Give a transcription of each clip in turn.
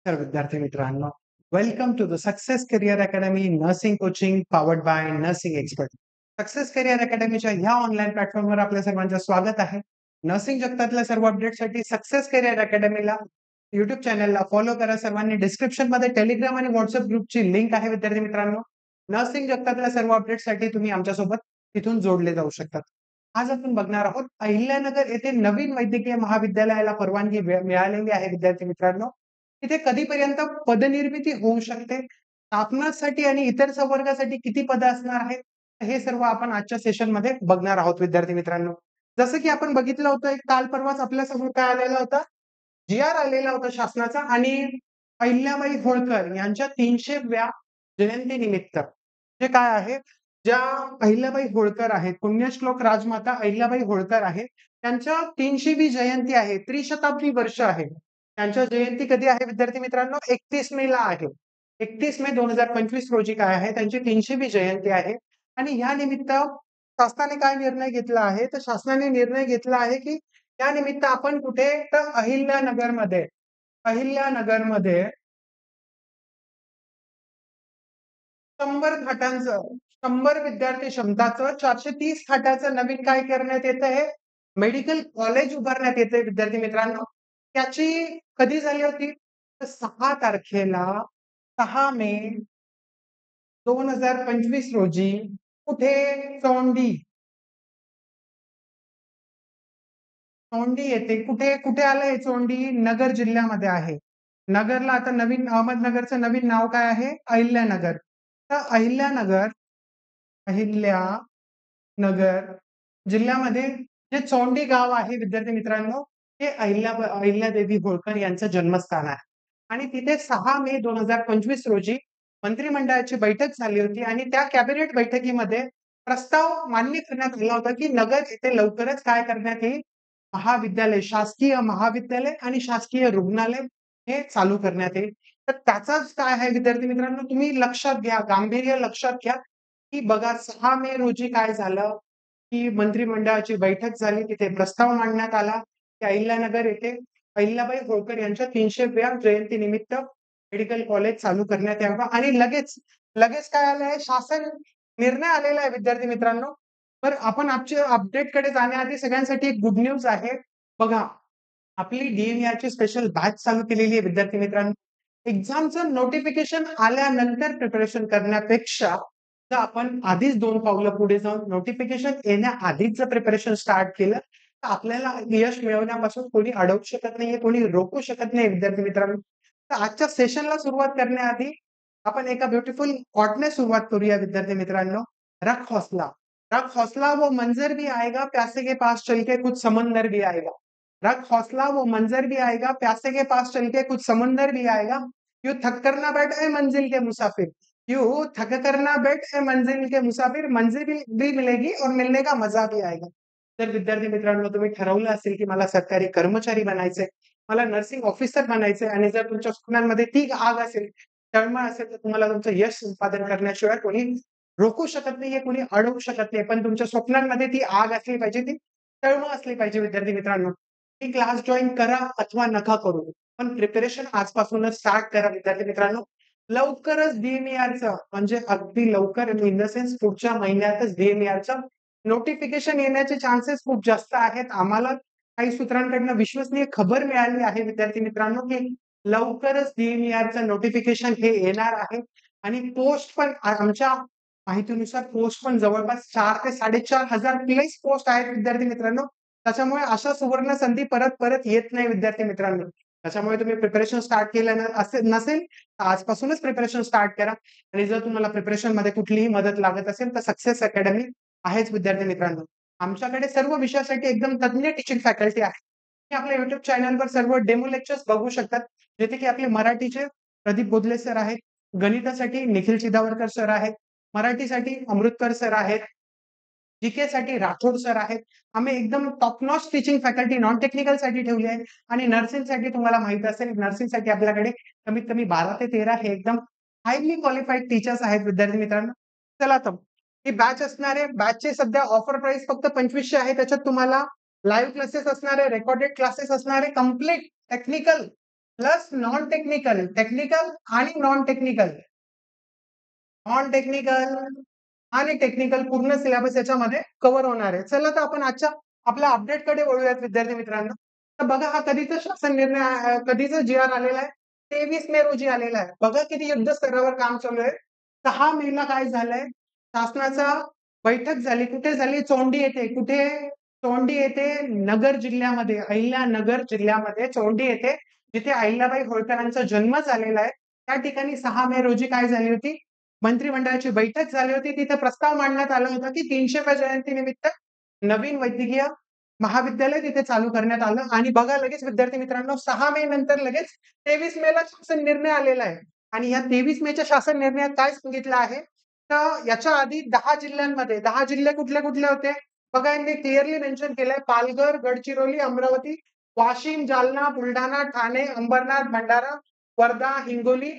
तर विद्यार्थी मित्रांनो, welcome to the success career academy nursing coaching powered by nursing expert. Success career अकॅडमीच्या ह्या ऑनलाईन प्लॅटफॉर्मवर आपल्या सर्वांचं स्वागत आहे. नर्सिंग जगतातल्या सर्व अपडेटसाठी सक्सेस करियर अकॅडमीला YouTube चॅनलला फॉलो करा. सर्वांनी डिस्क्रिप्शनमध्ये टेलिग्राम आणि व्हॉट्सअप ग्रुपची लिंक आहे विद्यार्थी मित्रांनो. नर्सिंग जगतातल्या सर्व अपडेटसाठी तुम्ही आमच्यासोबत तिथून जोडले जाऊ शकतात. आज आपण बघणार आहोत अहिल्यानगर येथे नवीन वैद्यकीय महाविद्यालयाला परवानगी मिळालेली आहे विद्यार्थी मित्रांनो. तिथे कधीपर्यंत पदनिर्मिती होऊ शकते, स्थापनासाठी आणि इतर संवर्गासाठी किती पदं असणार आहेत, हे सर्व आपण आजच्या सेशनमध्ये बघणार आहोत विद्यार्थी मित्रांनो. जसं की आपण बघितलं होतं एक काल परवाच आपल्या समोर काय आलेला होता, जी-आर आलेला होता शासनाचा आणि अहिल्याबाई होळकर यांच्या 300व्या जयंतीनिमित्त जे काय आहे, ज्या अहिल्याबाई होळकर आहेत, पुण्यश्लोक राजमाता अहिल्याबाई होळकर आहेत, त्यांच्या 300वी जयंती आहे, त्रिशताब्दी वर्ष आहे. त्यांच्या जयंती कधी आहे विद्यार्थी मित्रांनो? 31 मेला आहे. 31 मे 2025 रोजी काय आहे? त्यांची 300वी जयंती आहे आणि या निमित्त शासनाने काय निर्णय घेतला आहे? तर शासनाने निर्णय घेतला आहे, की त्यानिमित्त आपण कुठे? तर अहिल्यानगरमध्ये 100 खाटांचं 100 विद्यार्थी क्षमताचं 430 खाटाचं नवीन काय करण्यात येत आहे? मेडिकल कॉलेज उभारण्यात येते विद्यार्थी मित्रांनो. त्याची कधी झाली होती? तर 6 तारखेला 6 मे 2025 रोजी कुठे? चोंडी. चोंडी येथे कुठे कुठे आलंय चोंडी? नगर जिल्ह्यामध्ये आहे. नगरला आता नवीन अहमदनगरचं नवीन नाव काय आहे? अहिल्यानगर. तर अहिल्यानगर जिल्ह्यामध्ये जे चोंडी गाव आहे विद्यार्थी मित्रांनो, हे अहिल्यादेवी होळकर यांचं जन्मस्थान आहे. आणि तिथे 6 मे 2025 रोजी मंत्रिमंडळाची बैठक झाली होती आणि त्या कॅबिनेट बैठकीमध्ये प्रस्ताव मान्य करण्यात आला होता, की नगर येथे लवकरच काय करण्यात येईल? महाविद्यालय, शासकीय महाविद्यालय आणि शासकीय रुग्णालय हे चालू करण्यात येईल. तर त्याचाच काय आहे विद्यार्थी मित्रांनो, तुम्ही लक्षात घ्या, गांभीर्य लक्षात घ्या, की बघा 6 मे रोजी काय झालं, की मंत्रिमंडळाची बैठक झाली. तिथे प्रस्ताव मांडण्यात आला, की अहिल्यानगर येथे अहिल्याबाई होळकर यांच्या 300व्या जयंतीनिमित्त मेडिकल कॉलेज चालू करण्यात यावं आणि लगेच लगेच काय आलंय? शासन निर्णय आलेला आहे विद्यार्थी मित्रांनो. तर आपण आजच्या अपडेटकडे जाण्याआधी सगळ्यांसाठी एक गुड न्यूज आहे. बघा, आपली डी स्पेशल बॅच चालू केलेली आहे विद्यार्थी मित्रांनो. एक्झामचं नोटिफिकेशन आल्यानंतर प्रिपरेशन करण्यापेक्षा जर आपण आधीच 2 पावलं पुढे जाऊन नोटिफिकेशन येण्याआधीच जर प्रिपरेशन स्टार्ट केलं, तर आपल्याला यश मिळवण्यापासून कोणी अडवू शकत नाहीये, कोणी रोखू शकत नाही विद्यार्थी मित्रांनो. तर आजच्या सेशनला सुरुवात करण्याआधी आपण एका ब्युटिफुल क्वॉटने सुरुवात करूया विद्यार्थी मित्रांनो. रख हौसला, रख हौसला वो मंजर भी आएगा, प्यासे के पास चल के कुछ समंदर भी आएगा. रख हौसला वो मंजर भी आएगा, प्यासे के पास चल के कुछ समंदर भी आएगा. यूं थक कर ना बैठ ए मंजिल के मुसाफिर, यूं थक कर ना बैठ ए मंजिल के मुसाफिर, मंजिल भी मिलेगी और मिलने का मजा भी आएगा. तर विद्यार्थी मित्रांनो, तुम्ही ठरवलं असेल, की मला सरकारी कर्मचारी बनायचंय, मला नर्सिंग ऑफिसर बनायचंय आणि जर तुमच्या स्वप्नांमध्ये ती आग असेल, तळमळ असेल, तर तुम्हाला तुमचं यश संपादन करण्याशिवाय कोणी रोखू शकत नाहीये, कोणी अडवू शकत नाही. पण तुमच्या स्वप्नांमध्ये ती आग असली पाहिजे, ती तळमळ असली पाहिजे विद्यार्थी मित्रांनो. ती क्लास जॉइन करा अथवा नका करू. पण प्रिपरेशन आजपासूनच स्टार्ट करा विद्यार्थी मित्रांनो. लवकरच डी-एम-ई-आरचं म्हणजे अगदी लवकर इन द सेन्स पुढच्या महिन्यातच डी-एम-ई-आरचं नोटिफिकेशन येण्याचे चान्सेस खूप जास्त आहेत. आम्हाला काही सूत्रांकडून विश्वसनीय खबर मिळाली आहे विद्यार्थी मित्रांनो, की लवकरच डी-एम-ई-आरचं नोटिफिकेशन हे येणार आहे आणि पोस्ट पण आमच्या माहितीनुसार पोस्ट पण जवळपास 4 ते 4,500 प्लस पोस्ट आहेत विद्यार्थी मित्रांनो. त्याच्यामुळे अशा सुवर्ण संधी परत-परत येत नाही विद्यार्थी मित्रांनो. त्याच्यामुळे तुम्ही प्रिपरेशन स्टार्ट केलं नसेल, तर आजपासूनच प्रिपरेशन स्टार्ट करा आणि जर तुम्हाला प्रिपरेशनमध्ये कुठलीही मदत लागत असेल, तर सक्सेस अकॅडमी आहेच विद्यार्थी मित्रांनो. आमच्याकडे सर्व विषयासाठी एकदम तज्ञ टीचिंग फॅकल्टी आहे. तुम्ही आपल्या YouTube चॅनलवर सर्व डेमो लेक्चर्स बघू शकतात. जेथे की आपले मराठीचे प्रदीप बोधले सर आहेत, गणितासाठी निखिल चिदावरकर सर आहेत, मराठीसाठी अमृतकर सर आहेत, जी-केसाठी राठोड सर आहेत. आम्ही एकदम top notch teaching faculty non टेक्निकलसाठी ठेवली आहे आणि नर्सिंगसाठी तुम्हाला माहीत असेल, नर्सिंगसाठी आपल्याकडे कमीत कमी 12 ते 13 हे एकदम हायली क्वालिफाईड टीचर्स आहेत विद्यार्थी मित्रांनो. चला तर ही बॅच असणार आहे. बॅचची सध्या ऑफर प्राइस फक्त 2500 आहे. त्याच्यात तुम्हाला लाईव्ह क्लासेस असणार आहे, रेकॉर्डेड क्लासेस असणार आहे, complete technical plus non technical, technical आणि नॉन टेक्निकल. नॉन टेक्निकल आणि टेक्निकल पूर्ण सिलेबस याच्यामध्ये कव्हर होणार आहे. चला तर आपण आजच्या आपल्या अपडेटकडे वळूयात विद्यार्थी मित्रांनो. तर बघा हा कधीचा शासन निर्णय कधीचा जी-आर आलेला आहे? 23 मे रोजी आलेला आहे. बघा किती युद्ध स्तरावर काम चालू आहे. 6 मेला काय झालंय? शासनाचा बैठक झाली. कुठे झाली? चोंडी येथे. कुठे? चोंडी येथे नगर जिल्ह्यामध्ये, अहिल्यानगर जिल्ह्यामध्ये चोंडी येथे जिथे अहिल्याबाई होळकरांचा जन्म झालेला आहे. त्या ठिकाणी 6 मे रोजी काय झाली होती? मंत्रिमंडळाची बैठक झाली होती. तिथे प्रस्ताव मांडण्यात आला होता की 300व्या जयंतीनिमित्त नवीन वैद्यकीय महाविद्यालय तिथे चालू करण्यात आलं आणि बघा लगेच विद्यार्थी मित्रांनो 6 मे नंतर लगेच 23 मेला शासन निर्णय आलेला आहे. आणि या 23 मेच्या शासन निर्णयात काय सांगितलं आहे? तर याच्या आधी 10 जिल्ह्यांमध्ये 10 जिल्हे कुठले-कुठले होते? बघा यांनी क्लिअरली मेन्शन केलंय पालघर, गडचिरोली, अमरावती, वाशिम, जालना, बुलढाणा, ठाणे, अंबरनाथ, भंडारा, वर्धा, हिंगोली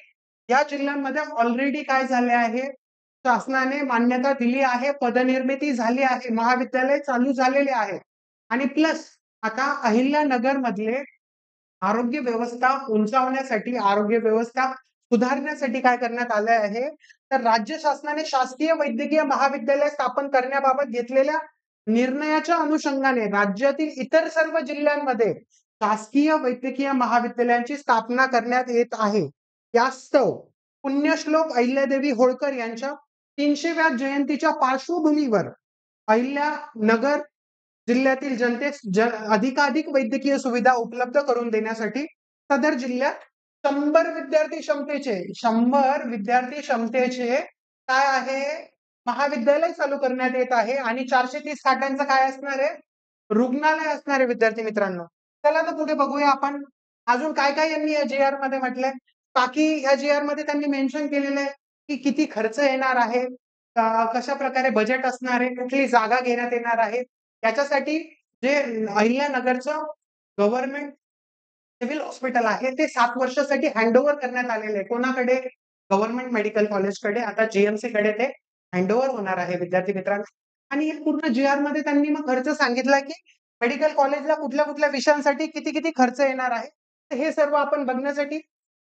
या जिल्ह्यांमध्ये ऑलरेडी काय झाले आहे? शासनाने मान्यता दिली आहे, पदनिर्मिती झाली आहे, महाविद्यालय चालू झालेले आहे. आणि प्लस आता अहिल्यानगरमधले आरोग्य व्यवस्था उंचावण्यासाठी, आरोग्य व्यवस्था सुधारण्यासाठी काय करण्यात आलं आहे? तर राज्य शासनाने शासकीय वैद्यकीय महाविद्यालय स्थापन करण्याबाबत घेतलेल्या निर्णयाच्या अनुषंगाने राज्यातील इतर सर्व जिल्ह्यांमध्ये शासकीय वैद्यकीय महाविद्यालयांची स्थापना करण्यात येत आहे. यास्तव पुण्यश्लोक अहिल्यादेवी होळकर यांच्या 300व्या जयंतीच्या पार्श्वभूमीवर अहिल्यानगर जिल्ह्यातील जनतेस अधिकाधिक वैद्यकीय सुविधा उपलब्ध करून देण्यासाठी सदर जिल्ह्यात 100 विद्यार्थी क्षमतेचे काय आहे? महाविद्यालय चालू करण्यात येत आहे आणि 430 खाटांचं काय असणार आहे? रुग्णालय असणार आहे विद्यार्थी मित्रांनो. चला तर पुढे बघूया आपण. अजून काय-काय यांनी या जी-आर मध्ये म्हटलंय? बाकी या जी-आर मध्ये त्यांनी मेन्शन केलेलं आहे, की किती खर्च येणार आहे, कशाप्रकारे बजेट असणार आहे, कुठली जागा घेण्यात येणार आहे. याच्यासाठी जे अहिल्यानगरचं गव्हर्नमेंट सिव्हिल हॉस्पिटल आहे ते 7 वर्षासाठी हँडओव्हर करण्यात आलेलं आहे. कोणाकडे? गव्हर्नमेंट मेडिकल कॉलेजकडे. आता जी कडे ते हँडओव्हर होणार आहे विद्यार्थी मित्रांनो. आणि या पूर्ण जी-आर मध्ये त्यांनी मग खर्च सांगितला, की मेडिकल कॉलेजला कुठल्या-कुठल्या विषयांसाठी किती-किती खर्च येणार आहे. तर हे सर्व आपण बघण्यासाठी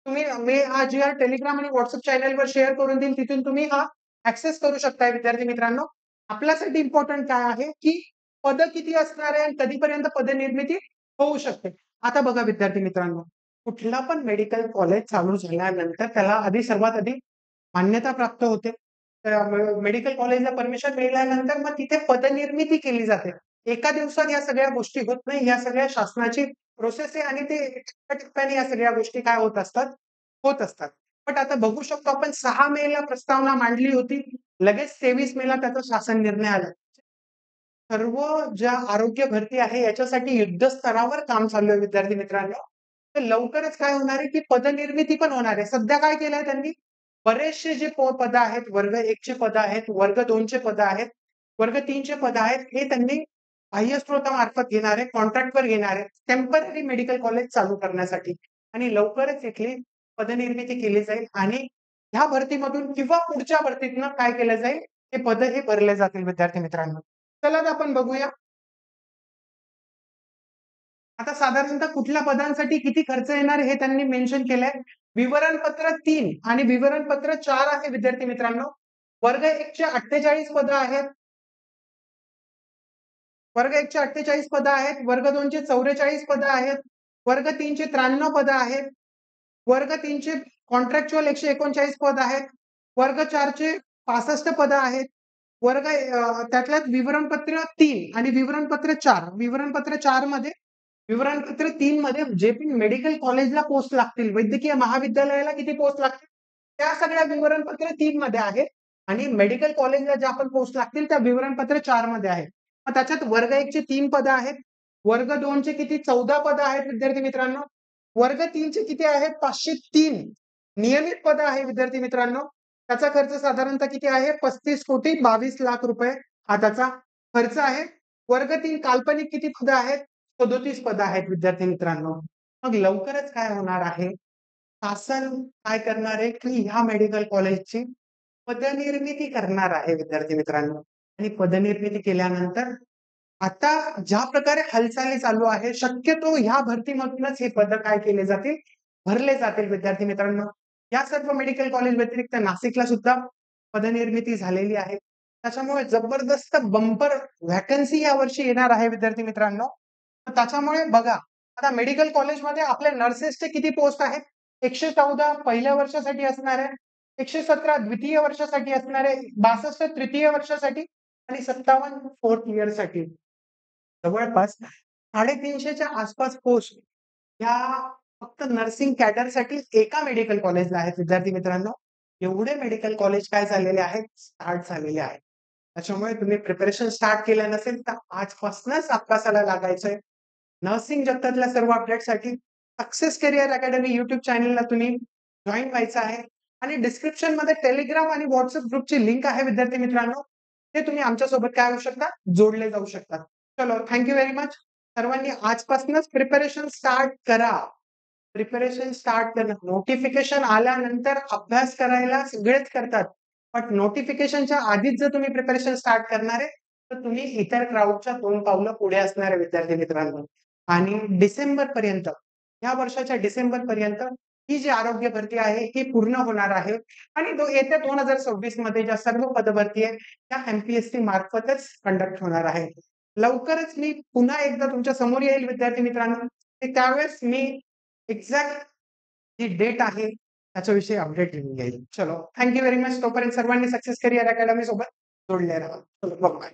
मी हा जी-आर टेलिग्राम आणि WhatsApp चॅनलवर शेअर करून देईन. तिथून तुम्ही हा ॲक्सेस करू शकता विद्यार्थी मित्रांनो. आपल्यासाठी इम्पोर्टंट काय आहे, की पदं किती असणार आहे आणि कधीपर्यंत पदनिर्मिती होऊ शकते. आता बघा विद्यार्थी मित्रांनो, कुठला पण मेडिकल कॉलेज चालू झाल्यानंतर त्याला सर्वात आधी मान्यता प्राप्त होते. मेडिकल कॉलेजला परमिशन मिळाल्यानंतर मग तिथे पदनिर्मिती केली जाते. एका दिवसात या सगळ्या गोष्टी होत नाही. या सगळ्या शासनाची प्रोसेस आहे आणि ते टप्प्याटप्प्याने या सगळ्या गोष्टी काय होत असतात? होत असतात. बट आता बघू शकतो आपण 6 मेला प्रस्तावना मांडली होती. लगेच 23 मेला त्याचा शासन निर्णय आला. सर्व ज्या आरोग्य भरती आहे याच्यासाठी युद्धस्तरावर काम चालू आहे विद्यार्थी मित्रांनो. तर लवकरच काय होणार आहे, की पदनिर्मिती पण होणार आहे. सध्या काय केलंय त्यांनी? बरेचसे जे पदं आहेत, वर्ग 1 चे पदं आहेत, वर्ग 2 चे पदं आहेत, वर्ग 3 चे पदं आहेत, हे त्यांनी बाह्य स्त्रोतामार्फत घेणार आहे, कॉन्ट्रॅक्टवर घेणार आहे, टेम्पररी मेडिकल कॉलेज चालू करण्यासाठी. आणि लवकरच इथली पदनिर्मिती केली जाईल आणि ह्या भरतीमधून किंवा पुढच्या भरतीतनं काय केलं जाईल? हे पदं हे भरले जातील विद्यार्थी मित्रांनो. चला तर आपण बघूया. आता साधारणतः कुठल्या पदांसाठी किती खर्च येणार हे त्यांनी मेन्शन केलंय. विवरणपत्र 3 आणि विवरणपत्र 4 आहे विद्यार्थी मित्रांनो. वर्ग 1 चे 48 पदं आहेत. वर्ग 1 चे 48 पदं आहेत. वर्ग 2 चे 44 पदं आहेत. वर्ग 3 चे 93 पदं आहेत. वर्ग 3 चे कॉन्ट्रॅक्च्युअल 139 पद आहेत. वर्ग 4 चे 65 पदं आहेत. त्यातल्यात विवरणपत्र 3 आणि विवरणपत्र 4. विवरणपत्र 4 मध्ये विवरणपत्र 3 मध्ये जे पण मेडिकल कॉलेजला पोस्ट लागतील, वैद्यकीय महाविद्यालयाला किती पोस्ट लागतील, त्या सगळ्या विवरणपत्र 3 मध्ये आहेत आणि मेडिकल कॉलेजला ज्या पण पोस्ट लागतील त्या विवरणपत्र 4 मध्ये आहेत. मग त्याच्यात वर्ग 1 चे 3 पदं आहेत. वर्ग 2 चे किती 14 पदं आहेत विद्यार्थी मित्रांनो. वर्ग 3 चे किती आहेत? 503 नियमित पदं आहे विद्यार्थी मित्रांनो. त्याचा खर्च साधारणतः किती आहे? 35,22,00,000 रुपये हा त्याचा खर्च आहे. वर्ग 3 काल्पनिक किती पदं आहेत? 37 पदं आहेत विद्यार्थी मित्रांनो. मग लवकरच काय होणार आहे? शासन काय करणार आहे, की ह्या मेडिकल कॉलेजची पदनिर्मिती करणार आहे विद्यार्थी मित्रांनो. आणि पदनिर्मिती केल्यानंतर आता ज्या प्रकारे हालचाली चालू आहे, शक्यतो ह्या भरतीमधूनच हे पद काय केले जातील? भरले जातील विद्यार्थी मित्रांनो. या सर्व मेडिकल कॉलेज व्यतिरिक्त नाशिकला सुद्धा पदनिर्मिती झालेली आहे. त्याच्यामुळे जबरदस्त बंपर व्हॅकन्सी यावर्षी येणार आहे विद्यार्थी मित्रांनो. तर त्याच्यामुळे बघा, आता मेडिकल कॉलेजमध्ये आपल्या नर्सेसचे किती पोस्ट आहेत? 114 पहिल्या वर्षासाठी असणार आहे, 117 द्वितीय वर्षासाठी असणार आहे, 62 तृतीय वर्षासाठी आणि 57 फोर्थ इयरसाठी. जवळपास 350च्या आसपास पोस्ट या फक्त नर्सिंग कॅडरसाठी एका मेडिकल कॉलेजला आहेत विद्यार्थी मित्रांनो. एवढे मेडिकल कॉलेज काय झालेले आहेत? स्टार्ट झालेले आहेत. त्याच्यामुळे तुम्ही प्रिपरेशन स्टार्ट केलं नसेल तर आजपासूनच अभ्यासाला लागायचंय. नर्सिंग जगतातल्या सर्व अपडेटसाठी सक्सेस करियर अकॅडमी YouTube चॅनलला तुम्ही जॉइन व्हायचं आहे आणि डिस्क्रिप्शनमध्ये टेलिग्राम आणि WhatsApp ग्रुपची लिंक आहे विद्यार्थी मित्रांनो. ते तुम्ही आमच्यासोबत काय होऊ शकता? जोडले जाऊ शकता. चलो थँक यू व्हेरी मच. सर्वांनी आजपासूनच प्रिपरेशन स्टार्ट करा. प्रिपरेशन स्टार्ट करणं. नोटिफिकेशन आल्यानंतर अभ्यास करायला सगळेच करतात. पण नोटिफिकेशनच्या आधीच जर तुम्ही प्रिपरेशन स्टार्ट करणार आहे, तर तुम्ही इतर क्राउडच्या 2 पावलं पुढे असणारे विद्यार्थी मित्रांनो. आणि डिसेंबरपर्यंत, या वर्षाच्या डिसेंबरपर्यंत ही जी आरोग्य भरती आहे, ही पूर्ण होणार आहे. आणि येत्या 2026 मध्ये ज्या सर्व पदभरती आहे, त्या MPSC मार्फतच कंडक्ट होणार आहे. लवकरच मी पुन्हा एकदा तुमच्या समोर येईल विद्यार्थी मित्रांनो. त्यावेळेस मी एक्झॅक्ट जी डेट आहे त्याच्याविषयी अपडेट घेऊन येईल. चलो थँक यू व्हेरी मच. तोपर्यंत सर्वांनी सक्सेस करियर अकॅडमी सोबत जोडले राहा. चलो बाय.